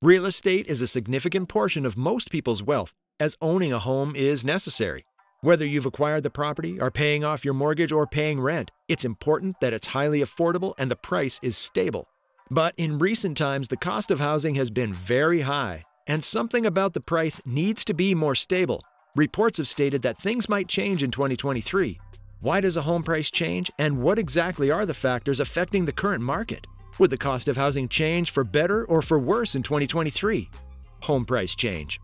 Real estate is a significant portion of most people's wealth, as owning a home is necessary. Whether you've acquired the property, are paying off your mortgage, or paying rent, it's important that it's highly affordable and the price is stable. But in recent times, the cost of housing has been very high, and something about the price needs to be more stable. Reports have stated that things might change in 2023. Why does a home price change, and what exactly are the factors affecting the current market? Would the cost of housing change for better or for worse in 2023? Home price change.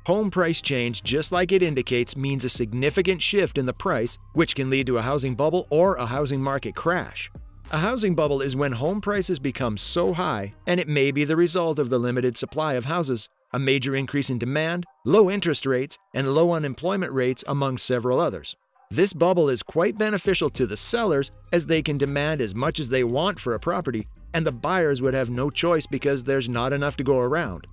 Home price change, just like it indicates, means a significant shift in the price, which can lead to a housing bubble or a housing market crash. A housing bubble is when home prices become so high, and it may be the result of the limited supply of houses, a major increase in demand, low interest rates, and low unemployment rates, among several others. This bubble is quite beneficial to the sellers, as they can demand as much as they want for a property, and the buyers would have no choice because there's not enough to go around.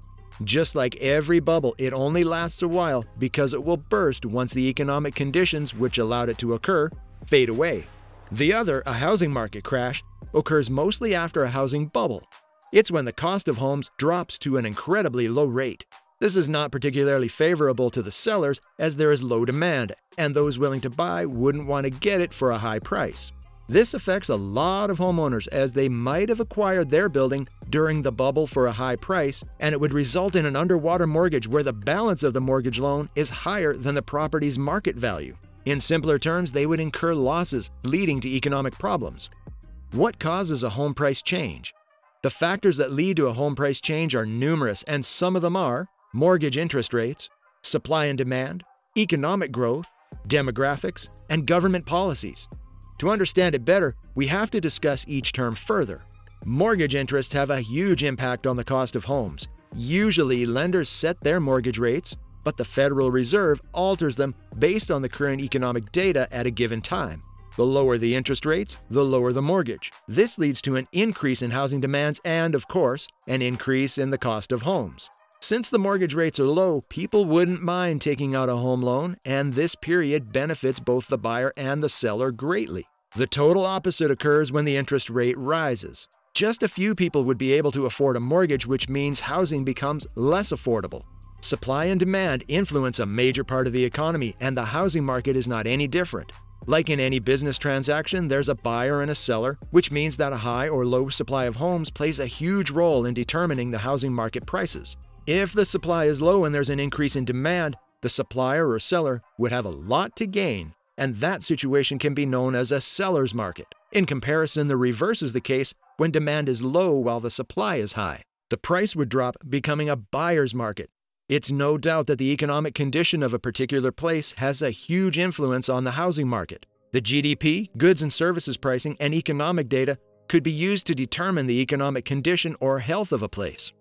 Just like every bubble, it only lasts a while because it will burst once the economic conditions which allowed it to occur fade away. The other, a housing market crash, occurs mostly after a housing bubble. It's when the cost of homes drops to an incredibly low rate. This is not particularly favorable to the sellers, as there is low demand, and those willing to buy wouldn't want to get it for a high price. This affects a lot of homeowners, as they might have acquired their building during the bubble for a high price, and it would result in an underwater mortgage where the balance of the mortgage loan is higher than the property's market value. In simpler terms, they would incur losses, leading to economic problems. What causes a home price change? The factors that lead to a home price change are numerous, and some of them are mortgage interest rates, supply and demand, economic growth, demographics, and government policies. To understand it better, we have to discuss each term further. Mortgage interests have a huge impact on the cost of homes. Usually, lenders set their mortgage rates, but the Federal Reserve alters them based on the current economic data at a given time. The lower the interest rates, the lower the mortgage. This leads to an increase in housing demands and, of course, an increase in the cost of homes. Since the mortgage rates are low, people wouldn't mind taking out a home loan, and this period benefits both the buyer and the seller greatly. The total opposite occurs when the interest rate rises. Just a few people would be able to afford a mortgage, which means housing becomes less affordable. Supply and demand influence a major part of the economy, and the housing market is not any different. Like in any business transaction, there's a buyer and a seller, which means that a high or low supply of homes plays a huge role in determining the housing market prices. If the supply is low and there's an increase in demand, the supplier or seller would have a lot to gain, and that situation can be known as a seller's market. In comparison, the reverse is the case when demand is low while the supply is high. The price would drop, becoming a buyer's market. It's no doubt that the economic condition of a particular place has a huge influence on the housing market. The GDP, goods and services pricing, and economic data could be used to determine the economic condition or health of a place.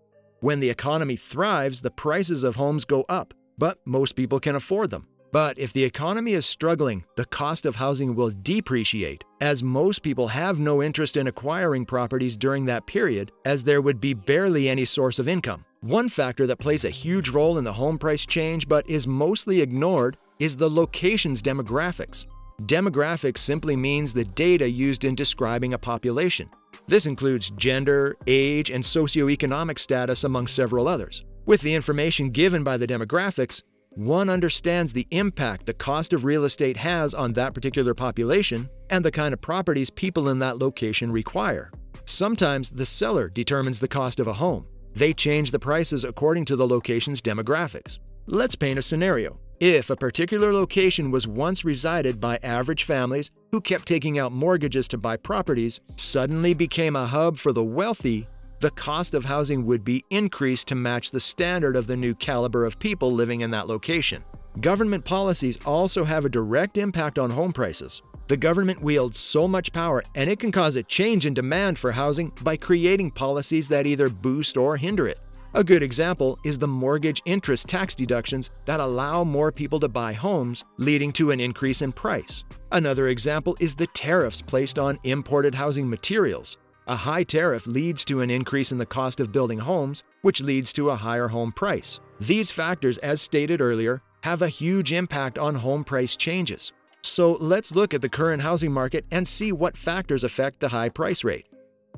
When the economy thrives, the prices of homes go up, but most people can afford them. But if the economy is struggling, the cost of housing will depreciate, as most people have no interest in acquiring properties during that period, as there would be barely any source of income. One factor that plays a huge role in the home price change but is mostly ignored is the location's demographics. Demographics simply means the data used in describing a population. This includes gender, age, and socioeconomic status, among several others. With the information given by the demographics, one understands the impact the cost of real estate has on that particular population and the kind of properties people in that location require. Sometimes the seller determines the cost of a home. They change the prices according to the location's demographics. Let's paint a scenario. If a particular location was once resided by average families who kept taking out mortgages to buy properties, suddenly became a hub for the wealthy, the cost of housing would be increased to match the standard of the new caliber of people living in that location. Government policies also have a direct impact on home prices. The government wields so much power, and it can cause a change in demand for housing by creating policies that either boost or hinder it. A good example is the mortgage interest tax deductions that allow more people to buy homes, leading to an increase in price. Another example is the tariffs placed on imported housing materials. A high tariff leads to an increase in the cost of building homes, which leads to a higher home price. These factors, as stated earlier, have a huge impact on home price changes. So let's look at the current housing market and see what factors affect the high price rate.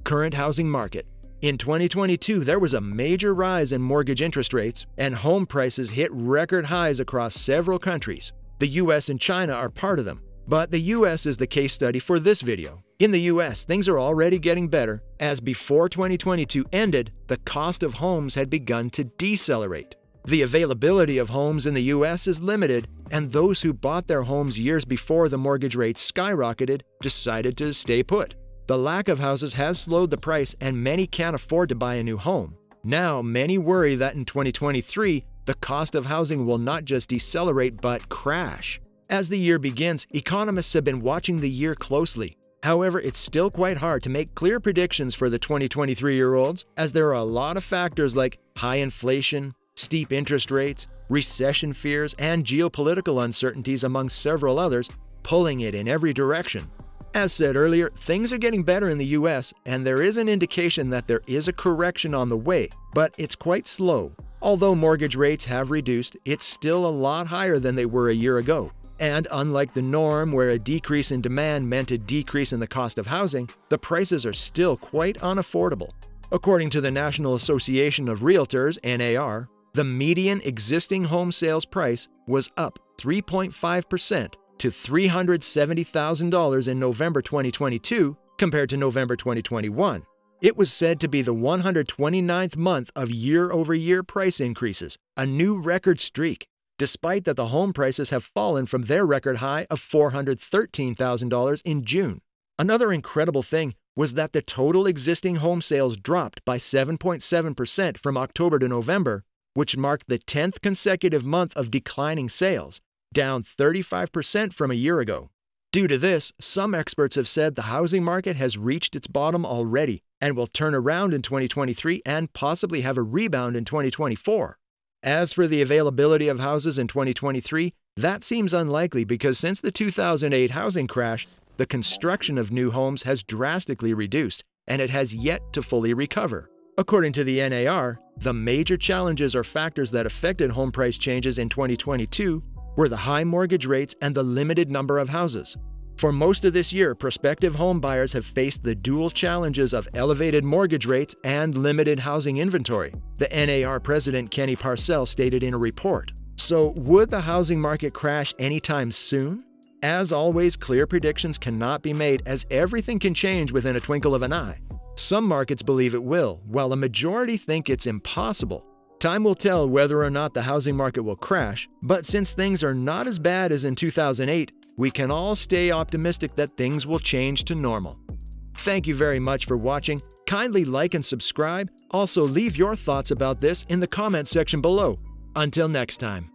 Current housing market. In 2022, there was a major rise in mortgage interest rates, and home prices hit record highs across several countries. The US and China are part of them, but the US is the case study for this video. In the US, things are already getting better, as before 2022 ended, the cost of homes had begun to decelerate. The availability of homes in the US is limited, and those who bought their homes years before the mortgage rates skyrocketed decided to stay put. The lack of houses has slowed the price, and many can't afford to buy a new home. Now, many worry that in 2023, the cost of housing will not just decelerate but crash. As the year begins, economists have been watching the year closely. However, it's still quite hard to make clear predictions for the 2023-year-olds, as there are a lot of factors like high inflation, steep interest rates, recession fears, and geopolitical uncertainties, among several others, pulling it in every direction. As said earlier, things are getting better in the US, and there is an indication that there is a correction on the way, but it's quite slow. Although mortgage rates have reduced, it's still a lot higher than they were a year ago. And unlike the norm where a decrease in demand meant a decrease in the cost of housing, the prices are still quite unaffordable. According to the National Association of Realtors, NAR, the median existing home sales price was up 3.5% to $370,000 in November 2022 compared to November 2021. It was said to be the 129th month of year-over-year price increases, a new record streak, despite that the home prices have fallen from their record high of $413,000 in June. Another incredible thing was that the total existing home sales dropped by 7.7% from October to November, which marked the 10th consecutive month of declining sales, down 35% from a year ago. Due to this, some experts have said the housing market has reached its bottom already and will turn around in 2023 and possibly have a rebound in 2024. As for the availability of houses in 2023, that seems unlikely because since the 2008 housing crash, the construction of new homes has drastically reduced, and it has yet to fully recover. According to the NAR, the major challenges or factors that affected home price changes in 2022 were the high mortgage rates and the limited number of houses. For most of this year, prospective home buyers have faced the dual challenges of elevated mortgage rates and limited housing inventory, the NAR president Kenny Parcell stated in a report. So, would the housing market crash anytime soon? As always, clear predictions cannot be made as everything can change within a twinkle of an eye. Some markets believe it will, while a majority think it's impossible. Time will tell whether or not the housing market will crash, but since things are not as bad as in 2008, we can all stay optimistic that things will change to normal. Thank you very much for watching. Kindly like and subscribe. Also, leave your thoughts about this in the comment section below. Until next time.